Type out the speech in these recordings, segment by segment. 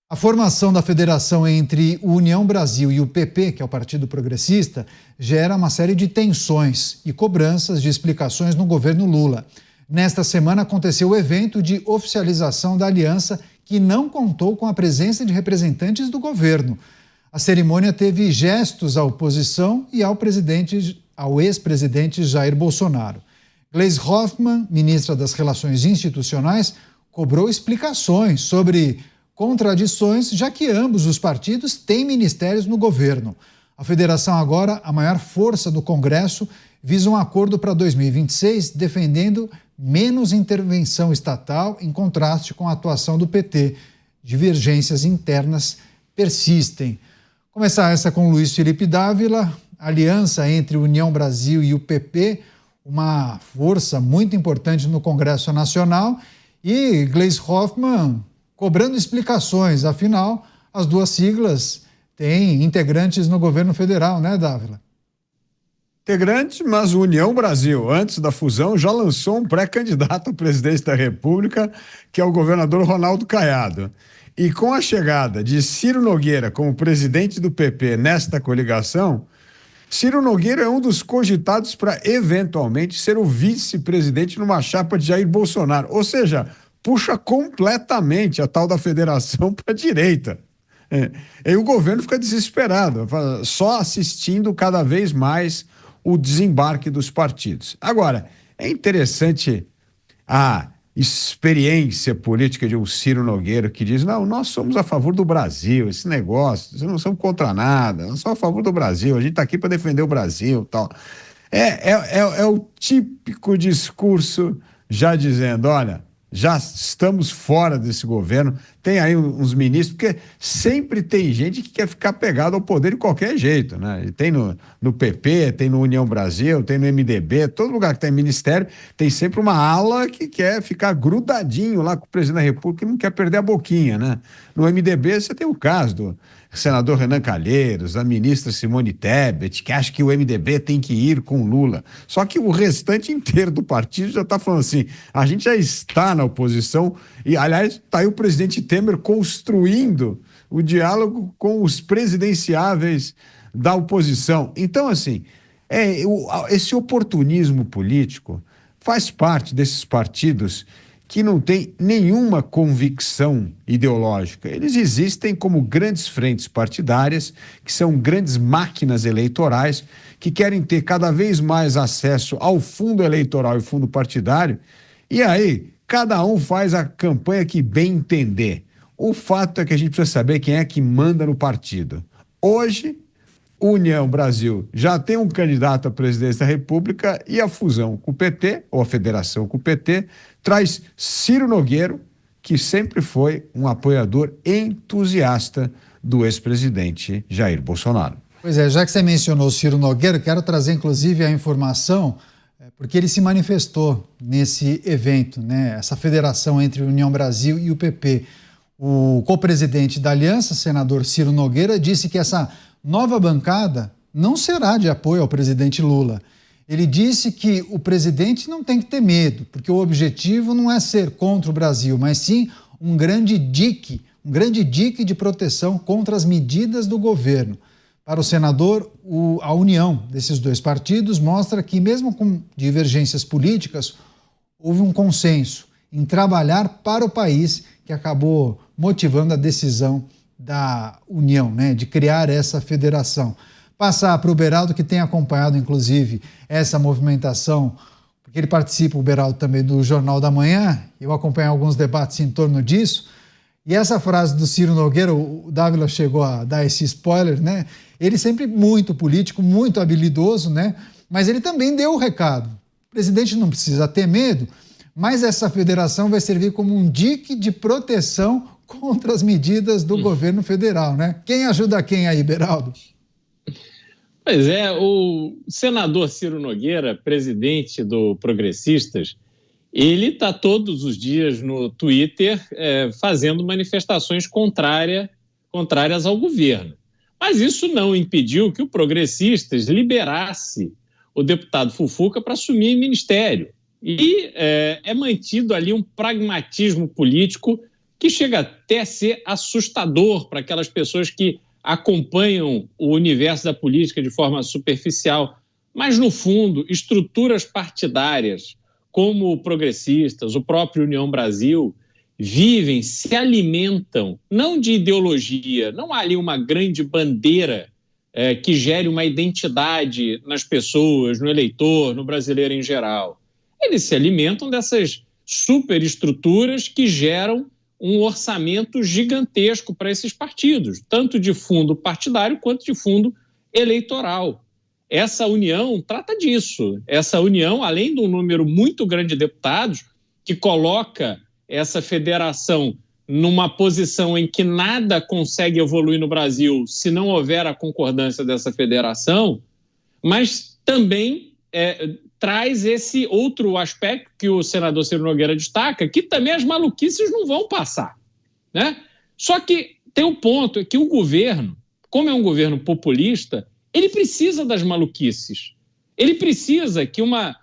A formação da federação entre o União Brasil e o PP, que é o Partido Progressista, gera uma série de tensões e cobranças de explicações no governo Lula. Nesta semana aconteceu o evento de oficialização da aliança, que não contou com a presença de representantes do governo. A cerimônia teve gestos à oposição e ao ex-presidente Jair Bolsonaro. Gleisi Hoffmann, ministra das Relações Institucionais, cobrou explicações sobre contradições, já que ambos os partidos têm ministérios no governo. A federação, agora a maior força do Congresso, visa um acordo para 2026, defendendo menos intervenção estatal, em contraste com a atuação do PT. Divergências internas persistem. Começar essa com Luiz Felipe Dávila. Aliança entre União Brasil e o PP, uma força muito importante no Congresso Nacional, e Gleisi Hoffmann cobrando explicações. Afinal, as duas siglas têm integrantes no governo federal, né, Dávila? Integrante, mas o União Brasil, antes da fusão, já lançou um pré-candidato à presidência da República, que é o governador Ronaldo Caiado. E com a chegada de Ciro Nogueira como presidente do PP nesta coligação, Ciro Nogueira é um dos cogitados para, eventualmente, ser o vice-presidente numa chapa de Jair Bolsonaro. Ou seja, puxa completamente a tal da federação para a direita. E o governo fica desesperado, só assistindo cada vez mais o desembarque dos partidos. Agora, é interessante a experiência política de um Ciro Nogueira, que diz: não, nós somos a favor do Brasil, esse negócio, nós não somos contra nada, nós somos a favor do Brasil, a gente está aqui para defender o Brasil, tal. É o típico discurso já dizendo: olha, já estamos fora desse governo, tem aí uns ministros, porque sempre tem gente que quer ficar pegado ao poder de qualquer jeito, né? E tem no PP, tem no União Brasil, tem no MDB, todo lugar que tem ministério, tem sempre uma ala que quer ficar grudadinho lá com o presidente da República e não quer perder a boquinha, né? No MDB você tem o caso do senador Renan Calheiros, a ministra Simone Tebet, que acha que o MDB tem que ir com Lula. Só que o restante inteiro do partido já está falando assim: a gente já está na oposição e, aliás, está aí o presidente Temer construindo o diálogo com os presidenciáveis da oposição. Então, assim, esse oportunismo político faz parte desses partidos que não tem nenhuma convicção ideológica. Eles existem como grandes frentes partidárias, que são grandes máquinas eleitorais, que querem ter cada vez mais acesso ao fundo eleitoral e fundo partidário, e aí cada um faz a campanha que bem entender. O fato é que a gente precisa saber quem é que manda no partido. Hoje, União Brasil já tem um candidato à presidência da República, e a fusão com o PT, ou a federação com o PT, traz Ciro Nogueira, que sempre foi um apoiador entusiasta do ex-presidente Jair Bolsonaro. Pois é, já que você mencionou o Ciro Nogueira, quero trazer inclusive a informação, porque ele se manifestou nesse evento, né? Essa federação entre a União Brasil e o PP. O co-presidente da aliança, senador Ciro Nogueira, disse que essa nova bancada não será de apoio ao presidente Lula. Ele disse que o presidente não tem que ter medo, porque o objetivo não é ser contra o Brasil, mas sim um grande dique de proteção contra as medidas do governo. Para o senador, a união desses dois partidos mostra que, mesmo com divergências políticas, houve um consenso em trabalhar para o país, que acabou motivando a decisão da União, né, de criar essa federação. Passar para o Beraldo, que tem acompanhado, inclusive, essa movimentação, porque ele participa, o Beraldo, também do Jornal da Manhã, eu acompanho alguns debates em torno disso, e essa frase do Ciro Nogueira, o Dávila chegou a dar esse spoiler, né? Ele sempre muito político, muito habilidoso, né? Mas ele também deu o recado. O presidente não precisa ter medo, mas essa federação vai servir como um dique de proteção contra as medidas do governo federal, né? Quem ajuda quem aí, Beraldo? Pois é, o senador Ciro Nogueira, presidente do Progressistas, ele está todos os dias no Twitter fazendo manifestações contrárias ao governo. Mas isso não impediu que o Progressistas liberasse o deputado Fufuca para assumir ministério. E é mantido ali um pragmatismo político que chega até a ser assustador para aquelas pessoas que acompanham o universo da política de forma superficial. Mas, no fundo, estruturas partidárias, como o Progressistas, o próprio União Brasil, vivem, se alimentam, não de ideologia, não há ali uma grande bandeira que gere uma identidade nas pessoas, no eleitor, no brasileiro em geral. Eles se alimentam dessas superestruturas que geram um orçamento gigantesco para esses partidos, tanto de fundo partidário quanto de fundo eleitoral. Essa união trata disso. Essa união, além de um número muito grande de deputados, que coloca essa federação numa posição em que nada consegue evoluir no Brasil se não houver a concordância dessa federação, mas também traz esse outro aspecto que o senador Ciro Nogueira destaca, que também as maluquices não vão passar, né? Só que tem um ponto, é que o governo, como é um governo populista, ele precisa das maluquices. Ele precisa que uma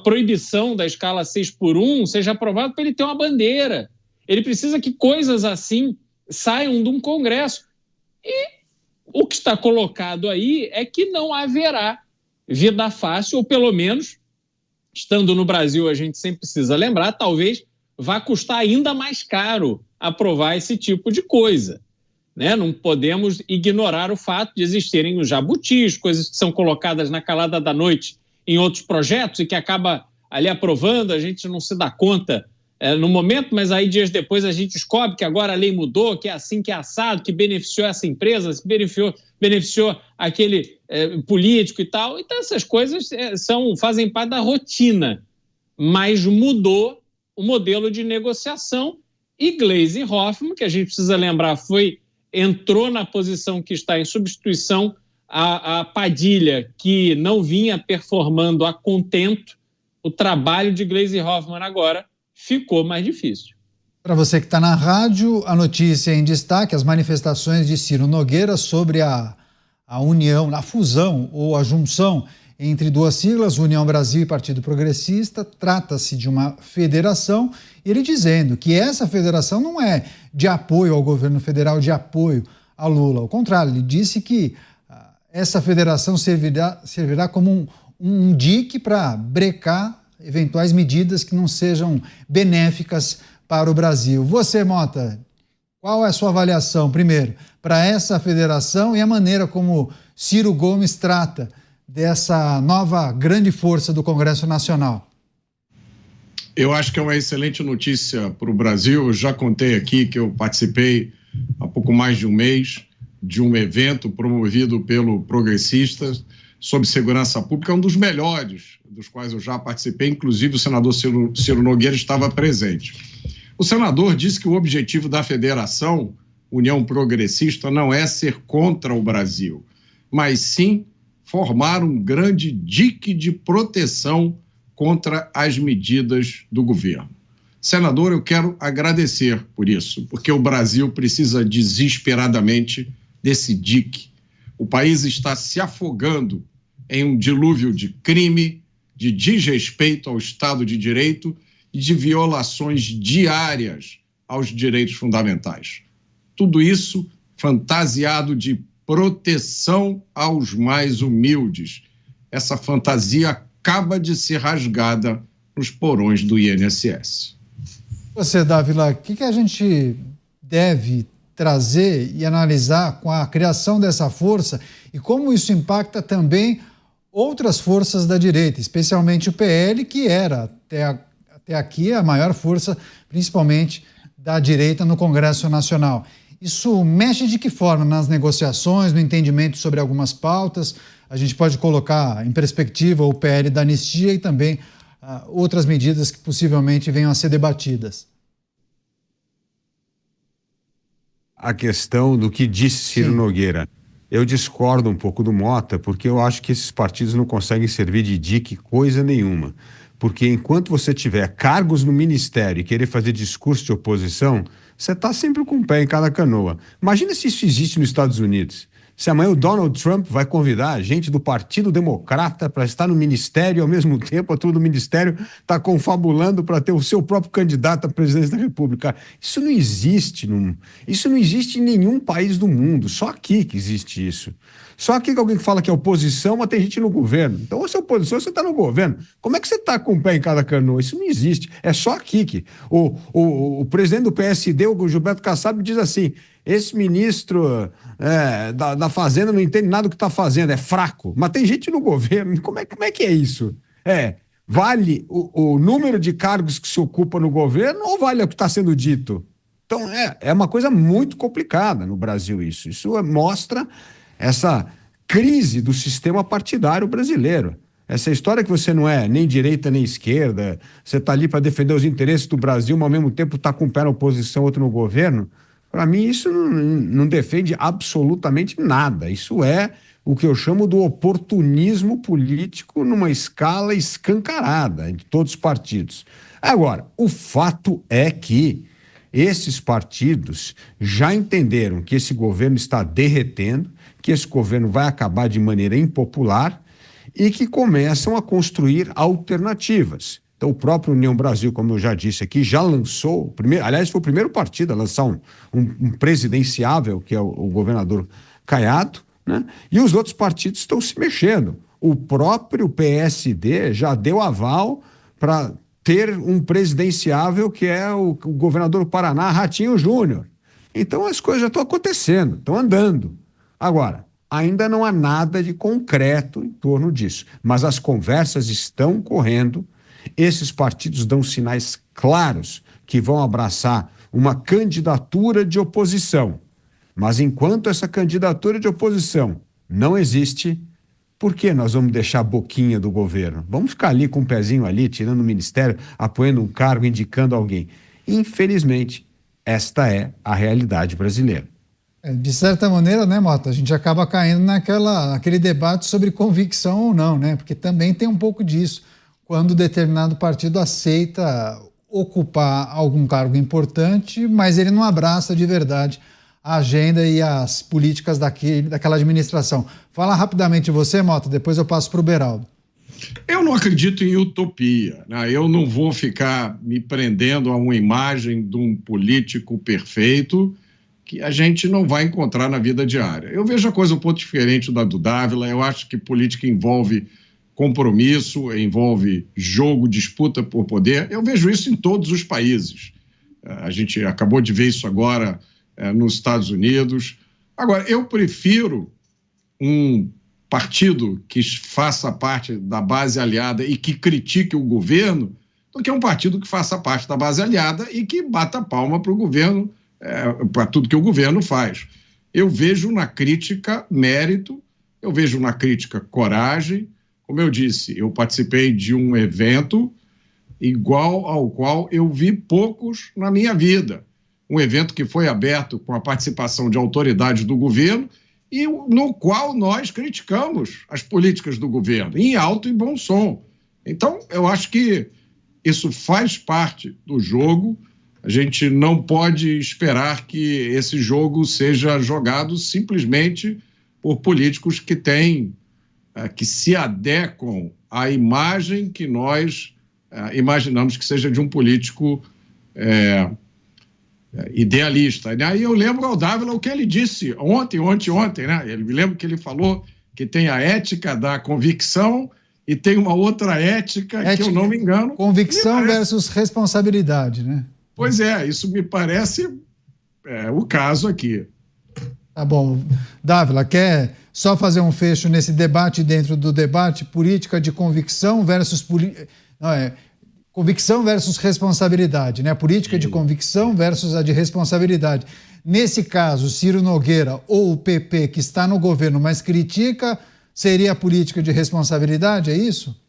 proibição da escala 6x1 seja aprovada para ele ter uma bandeira. Ele precisa que coisas assim saiam de um Congresso. E o que está colocado aí é que não haverá vida fácil, ou pelo menos, estando no Brasil, a gente sempre precisa lembrar, talvez vá custar ainda mais caro aprovar esse tipo de coisa, né? Não podemos ignorar o fato de existirem os jabutis, coisas que são colocadas na calada da noite em outros projetos e que acaba ali aprovando, a gente não se dá conta no momento, mas aí dias depois a gente descobre que agora a lei mudou, que é assim, que é assado, que beneficiou essa empresa, beneficiou aquele político e tal. Então essas coisas fazem parte da rotina, mas mudou o modelo de negociação e Gleisi Hoffmann, que a gente precisa lembrar, entrou na posição que está em substituição a Padilha, que não vinha performando a contento. O trabalho de Gleisi Hoffmann agora ficou mais difícil. Para você que está na rádio, a notícia em destaque, as manifestações de Ciro Nogueira sobre a união, a fusão ou a junção entre duas siglas, União Brasil e Partido Progressista. Trata-se de uma federação, e ele dizendo que essa federação não é de apoio ao governo federal, de apoio a Lula. Ao contrário, ele disse que essa federação servirá como um dique para brecar eventuais medidas que não sejam benéficas para o Brasil. Você, Mota, qual é a sua avaliação, primeiro, para essa federação e a maneira como Ciro Gomes trata dessa nova grande força do Congresso Nacional? Eu acho que é uma excelente notícia para o Brasil. Eu já contei aqui que eu participei há pouco mais de um mês de um evento promovido pelo Progressistas sobre segurança pública, um dos melhores dos quais eu já participei, inclusive o senador Ciro Nogueira estava presente. O senador disse que o objetivo da federação União Progressista não é ser contra o Brasil, mas sim formar um grande dique de proteção contra as medidas do governo. Senador, eu quero agradecer por isso, porque o Brasil precisa desesperadamente desse dique. O país está se afogando em um dilúvio de crime, de desrespeito ao Estado de Direito e de violações diárias aos direitos fundamentais. Tudo isso fantasiado de proteção aos mais humildes. Essa fantasia acaba de ser rasgada nos porões do INSS. Você, Dávila, o que a gente deve trazer e analisar com a criação dessa força e como isso impacta também outras forças da direita, especialmente o PL, que era até aqui a maior força, principalmente da direita no Congresso Nacional. Isso mexe de que forma nas negociações, no entendimento sobre algumas pautas? A gente pode colocar em perspectiva o PL da anistia e também outras medidas que possivelmente venham a ser debatidas. A questão do que disse Ciro Nogueira. Eu discordo um pouco do Mota, porque eu acho que esses partidos não conseguem servir de dique coisa nenhuma. Porque enquanto você tiver cargos no ministério e querer fazer discurso de oposição, você está sempre com o pé em cada canoa. Imagina se isso existe nos Estados Unidos. Se amanhã o Donald Trump vai convidar gente do Partido Democrata para estar no ministério e, ao mesmo tempo, a turma do ministério está confabulando para ter o seu próprio candidato à presidência da República. Isso não existe. Isso não existe em nenhum país do mundo. Só aqui que existe isso. Só aqui que alguém fala que é oposição, mas tem gente no governo. Então, ou você é oposição, você está no governo. Como é que você está com o pé em cada canoa? Isso não existe. É só aqui que o presidente do PSD, o Gilberto Kassab, diz assim: esse ministro da Fazenda não entende nada do que está fazendo, é fraco. Mas tem gente no governo. Como é que é isso? Vale o número de cargos que se ocupa no governo ou vale o que está sendo dito? Então, é uma coisa muito complicada no Brasil isso. Isso mostra essa crise do sistema partidário brasileiro. Essa história que você não é nem direita nem esquerda, você está ali para defender os interesses do Brasil, mas ao mesmo tempo está com um pé na oposição, outro no governo, para mim isso não defende absolutamente nada. Isso é o que eu chamo do oportunismo político numa escala escancarada de todos os partidos. Agora, o fato é que esses partidos já entenderam que esse governo está derretendo, que esse governo vai acabar de maneira impopular e que começam a construir alternativas. Então, o próprio União Brasil, como eu já disse aqui, já lançou, aliás, foi o primeiro partido a lançar um presidenciável, que é o governador Caiado, né? E os outros partidos estão se mexendo. O próprio PSD já deu aval para ter um presidenciável, que é o governador do Paraná, Ratinho Júnior. Então, as coisas já estão acontecendo, estão andando. Agora, ainda não há nada de concreto em torno disso, mas as conversas estão correndo. Esses partidos dão sinais claros que vão abraçar uma candidatura de oposição. Mas enquanto essa candidatura de oposição não existe, por que nós vamos deixar a boquinha do governo? Vamos ficar ali com um pezinho ali, tirando o ministério, apoiando um cargo, indicando alguém. Infelizmente, esta é a realidade brasileira. De certa maneira, né, Mota, a gente acaba caindo naquele debate sobre convicção ou não, né? Porque também tem um pouco disso. Quando determinado partido aceita ocupar algum cargo importante, mas ele não abraça de verdade a agenda e as políticas daquela administração. Fala rapidamente você, Mota, depois eu passo para o Beraldo. Eu não acredito em utopia, né? Eu não vou ficar me prendendo a uma imagem de um político perfeito que a gente não vai encontrar na vida diária. Eu vejo a coisa um pouco diferente da do Dávila. Eu acho que política envolve compromisso, envolve jogo, disputa por poder. Eu vejo isso em todos os países. A gente acabou de ver isso agora nos Estados Unidos. Agora, eu prefiro um partido que faça parte da base aliada e que critique o governo do que um partido que faça parte da base aliada e que bata palma para o governo, para tudo que o governo faz. Eu vejo na crítica mérito, eu vejo na crítica coragem. Como eu disse, eu participei de um evento igual ao qual eu vi poucos na minha vida. Um evento que foi aberto com a participação de autoridades do governo e no qual nós criticamos as políticas do governo, em alto e bom som. Então, eu acho que isso faz parte do jogo. A gente não pode esperar que esse jogo seja jogado simplesmente por políticos que se adequam à imagem que nós imaginamos que seja de um político idealista. Aí eu lembro ao Dávila o que ele disse ontem, né? Eu me lembro que ele falou que tem a ética da convicção e tem uma outra ética que eu não me engano. Convicção versus responsabilidade, né? Pois é, isso me parece o caso aqui. Tá bom. Dávila, quer só fazer um fecho nesse debate dentro do debate? Política de convicção versus... convicção versus responsabilidade, né? Política de convicção versus a de responsabilidade. Nesse caso, Ciro Nogueira ou o PP, que está no governo, mas critica, seria a política de responsabilidade, é isso?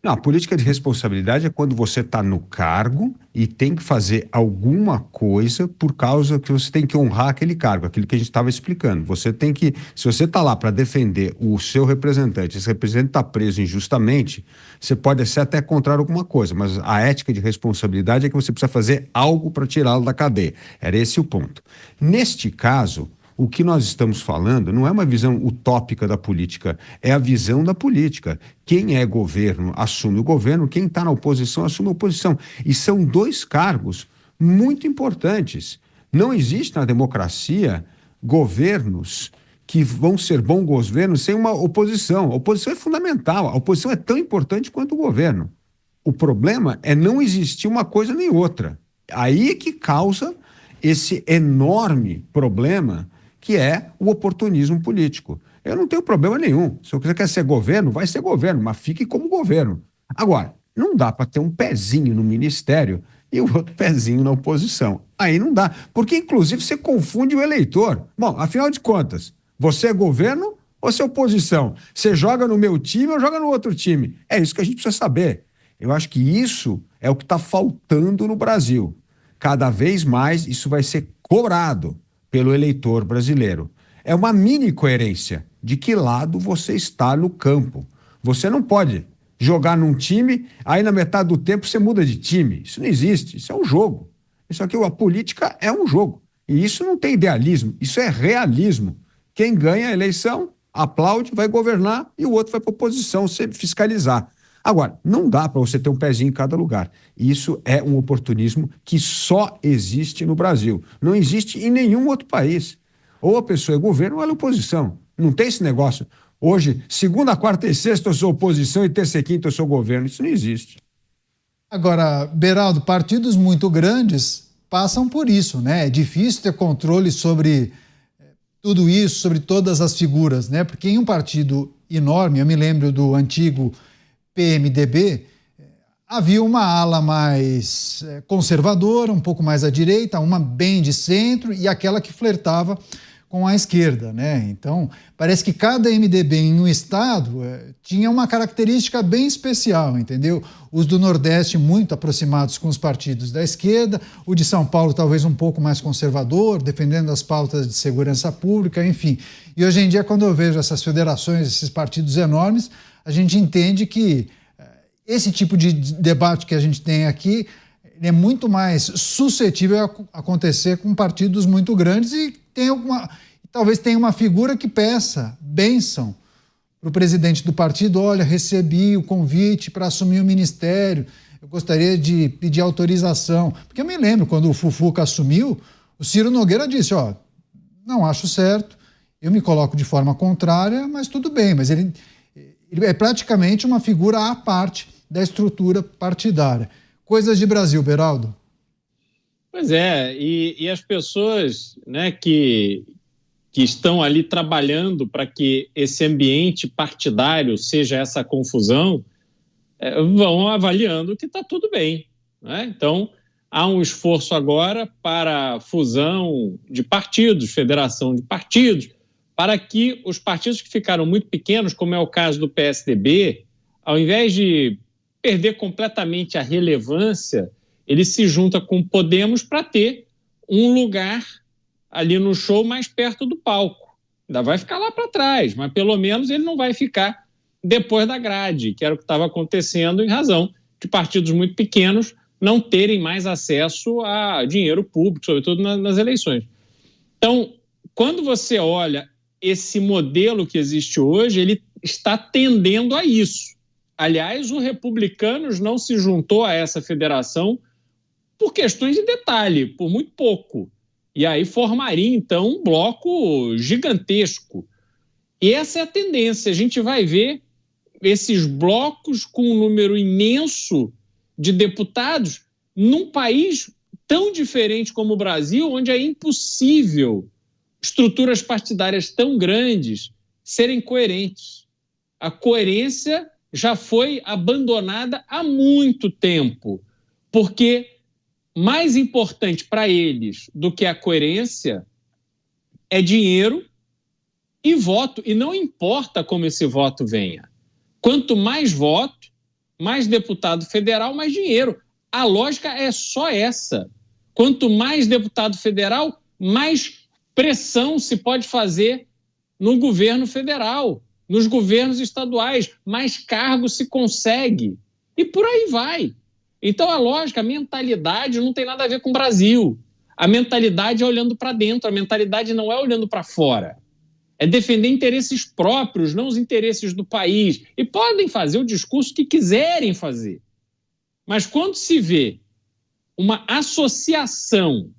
Não, a política de responsabilidade é quando você está no cargo e tem que fazer alguma coisa por causa que você tem que honrar aquele cargo, aquilo que a gente estava explicando. Você tem que, se você está lá para defender o seu representante, esse representante está preso injustamente, você pode ser até contra alguma coisa, mas a ética de responsabilidade é que você precisa fazer algo para tirá-lo da cadeia. Era esse o ponto. Neste caso, O que nós estamos falando não é uma visão utópica da política, é a visão da política. Quem é governo assume o governo, quem está na oposição assume a oposição. E são dois cargos muito importantes. Não existe na democracia governos que vão ser bons governos sem uma oposição. A oposição é fundamental, a oposição é tão importante quanto o governo. O problema é não existir uma coisa nem outra. Aí é que causa esse enorme problema que é o oportunismo político. Eu não tenho problema nenhum. Se você quer ser governo, vai ser governo, mas fique como governo. Agora, não dá para ter um pezinho no ministério e o outro pezinho na oposição. Aí não dá, porque inclusive você confunde o eleitor. Bom, afinal de contas, você é governo ou você é oposição? Você joga no meu time ou joga no outro time? É isso que a gente precisa saber. Eu acho que isso é o que está faltando no Brasil. Cada vez mais isso vai ser cobrado pelo eleitor brasileiro. É uma mini coerência de que lado você está no campo. Você não pode jogar num time, aí na metade do tempo você muda de time. Isso não existe, isso é um jogo. Isso aqui, a política é um jogo. E isso não tem idealismo, isso é realismo. Quem ganha a eleição, aplaude, vai governar e o outro vai para a oposição, sempre fiscalizar. Agora, não dá para você ter um pezinho em cada lugar. Isso é um oportunismo que só existe no Brasil. Não existe em nenhum outro país. Ou a pessoa é governo ou ela é oposição. Não tem esse negócio. Hoje, segunda, quarta e sexta eu sou oposição e terça e quinta eu sou governo. Isso não existe. Agora, Beraldo, partidos muito grandes passam por isso, né? É difícil ter controle sobre tudo isso, sobre todas as figuras, né? Porque em um partido enorme, eu me lembro do antigo PMDB, havia uma ala mais conservadora, um pouco mais à direita, uma bem de centro e aquela que flertava com a esquerda, né? Então, parece que cada MDB em um estado tinha uma característica bem especial, entendeu? Os do Nordeste muito aproximados com os partidos da esquerda, o de São Paulo talvez um pouco mais conservador, defendendo as pautas de segurança pública, enfim. E hoje em dia, quando eu vejo essas federações, esses partidos enormes, a gente entende que esse tipo de debate que a gente tem aqui é muito mais suscetível a acontecer com partidos muito grandes e talvez tenha uma figura que peça bênção para o presidente do partido. Olha, recebi o convite para assumir o ministério, eu gostaria de pedir autorização. Porque eu me lembro, quando o Fufuca assumiu, o Ciro Nogueira disse, não acho certo, eu me coloco de forma contrária, mas tudo bem, mas ele é praticamente uma figura à parte da estrutura partidária. Coisas de Brasil, Beraldo. Pois é, e as pessoas, né, que estão ali trabalhando para que esse ambiente partidário seja essa confusão, vão avaliando que está tudo bem, né? Então, há um esforço agora para fusão de partidos, federação de partidos, para que os partidos que ficaram muito pequenos, como é o caso do PSDB, ao invés de perder completamente a relevância, ele se junta com o Podemos para ter um lugar ali no show mais perto do palco. Ainda vai ficar lá para trás, mas pelo menos ele não vai ficar depois da grade, que era o que estava acontecendo em razão de partidos muito pequenos não terem mais acesso a dinheiro público, sobretudo nas eleições. Então, quando você olha esse modelo que existe hoje, ele está tendendo a isso. Aliás, o Republicanos não se juntou a essa federação por questões de detalhe, por muito pouco. E aí formaria, então, um bloco gigantesco. E essa é a tendência. A gente vai ver esses blocos com um número imenso de deputados num país tão diferente como o Brasil, onde é impossível estruturas partidárias tão grandes serem coerentes. A coerência já foi abandonada há muito tempo, porque mais importante para eles do que a coerência é dinheiro e voto, e não importa como esse voto venha. Quanto mais voto, mais deputado federal, mais dinheiro. A lógica é só essa. Quanto mais deputado federal, mais pressão se pode fazer no governo federal, nos governos estaduais, mais cargos se consegue. E por aí vai. Então a lógica, a mentalidade não tem nada a ver com o Brasil. A mentalidade é olhando para dentro, a mentalidade não é olhando para fora. É defender interesses próprios, não os interesses do país. E podem fazer o discurso que quiserem fazer. Mas quando se vê uma associação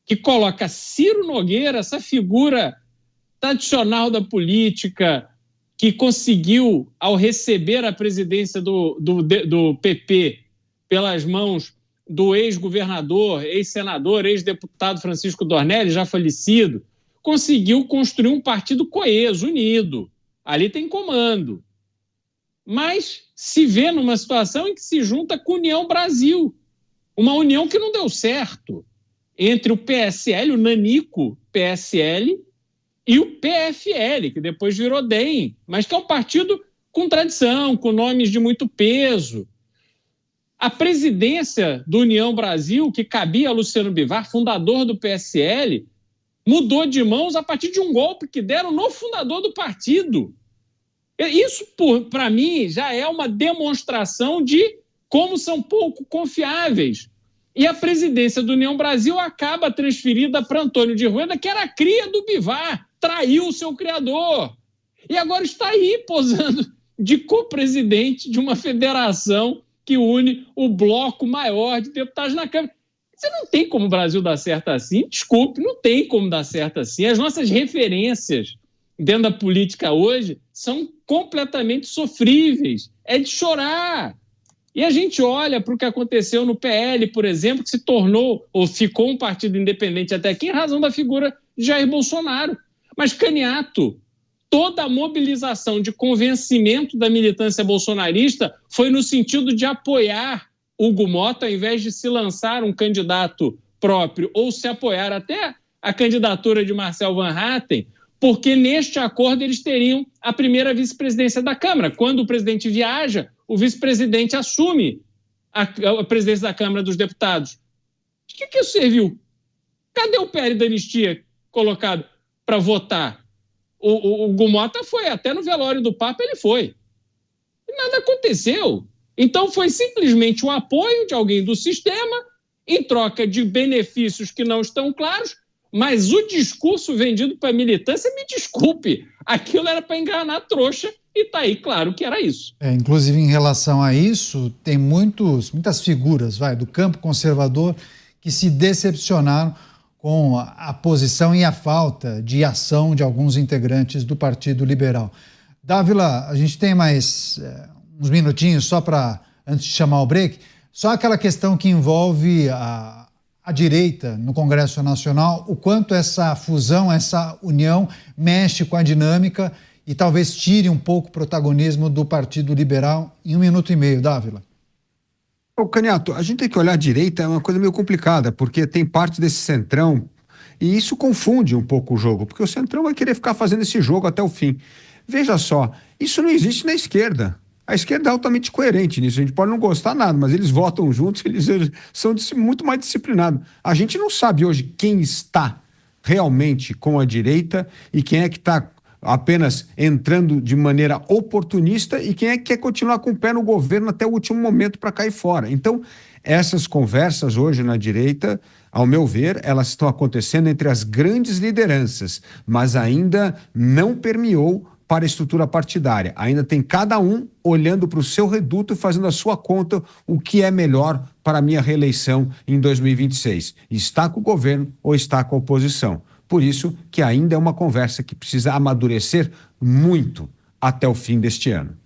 que coloca Ciro Nogueira, essa figura tradicional da política, que conseguiu, ao receber a presidência do PP pelas mãos do ex-governador, ex-senador, ex-deputado Francisco Dornelles, já falecido, conseguiu construir um partido coeso, unido. Ali tem comando. Mas se vê numa situação em que se junta com a União Brasil. Uma união que não deu certo entre o PSL, o nanico PSL, e o PFL, que depois virou DEM, mas que é um partido com tradição, com nomes de muito peso. A presidência do União Brasil, que cabia a Luciano Bivar, fundador do PSL, mudou de mãos a partir de um golpe que deram no fundador do partido. Isso, para mim, já é uma demonstração de como são pouco confiáveis. E a presidência do União Brasil acaba transferida para Antônio de Rueda, que era a cria do Bivar, traiu o seu criador. E agora está aí posando de co-presidente de uma federação que une o bloco maior de deputados na Câmara. Você não tem como o Brasil dar certo assim, desculpe, não tem como dar certo assim. As nossas referências dentro da política hoje são completamente sofríveis, é de chorar. E a gente olha para o que aconteceu no PL, por exemplo, que se tornou ou ficou um partido independente até aqui em razão da figura de Jair Bolsonaro. Mas, Caniato, toda a mobilização de convencimento da militância bolsonarista foi no sentido de apoiar Hugo Mota, ao invés de se lançar um candidato próprio ou se apoiar até a candidatura de Marcel Van Hatten, porque neste acordo eles teriam a primeira vice-presidência da Câmara. Quando o presidente viaja, o vice-presidente assume a presidência da Câmara dos Deputados. De que isso serviu? Cadê o PL da anistia colocado para votar? O Hugo Mota foi, até no velório do Papa ele foi. E nada aconteceu. Então foi simplesmente o apoio de alguém do sistema em troca de benefícios que não estão claros, mas o discurso vendido para a militância, me desculpe, aquilo era para enganar a trouxa e está aí claro que era isso. Inclusive, em relação a isso, tem muitas figuras do campo conservador que se decepcionaram com a posição e a falta de ação de alguns integrantes do Partido Liberal. Dávila, a gente tem mais uns minutinhos só para, antes de chamar o break, só aquela questão que envolve a direita no Congresso Nacional, o quanto essa fusão, essa união mexe com a dinâmica e talvez tire um pouco o protagonismo do Partido Liberal em 1 minuto e meio, Dávila. Ô, Caniato, a gente tem que olhar a direita, é uma coisa meio complicada, porque tem parte desse centrão, e isso confunde um pouco o jogo, porque o centrão vai querer ficar fazendo esse jogo até o fim. Veja só, isso não existe na esquerda. A esquerda é altamente coerente nisso, a gente pode não gostar nada, mas eles votam juntos, eles são muito mais disciplinados. A gente não sabe hoje quem está realmente com a direita e quem é que está apenas entrando de maneira oportunista e quem é que quer continuar com o pé no governo até o último momento para cair fora. Então, essas conversas hoje na direita, ao meu ver, elas estão acontecendo entre as grandes lideranças, mas ainda não permeou para a estrutura partidária. Ainda tem cada um olhando para o seu reduto e fazendo a sua conta o que é melhor para a minha reeleição em 2026. Está com o governo ou está com a oposição. Por isso que ainda é uma conversa que precisa amadurecer muito até o fim deste ano.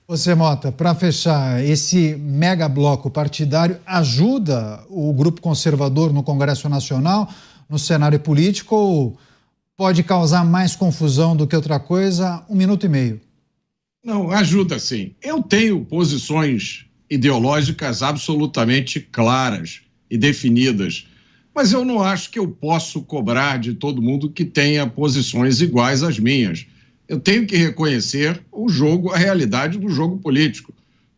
Você, Mota, para fechar, esse mega bloco partidário ajuda o grupo conservador no Congresso Nacional, no cenário político, ou pode causar mais confusão do que outra coisa? 1 minuto e meio. Não, ajuda sim. Eu tenho posições ideológicas absolutamente claras e definidas, mas eu não acho que eu posso cobrar de todo mundo que tenha posições iguais às minhas. Eu tenho que reconhecer o jogo, a realidade do jogo político.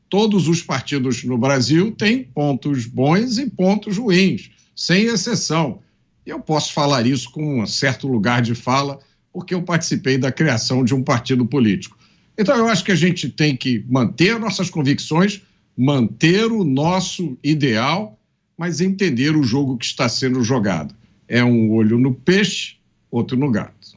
Todos os partidos no Brasil têm pontos bons e pontos ruins, sem exceção. Eu posso falar isso com um certo lugar de fala, porque eu participei da criação de um partido político. Então, eu acho que a gente tem que manter nossas convicções, manter o nosso ideal, mas entender o jogo que está sendo jogado. É um olho no peixe, outro no gato.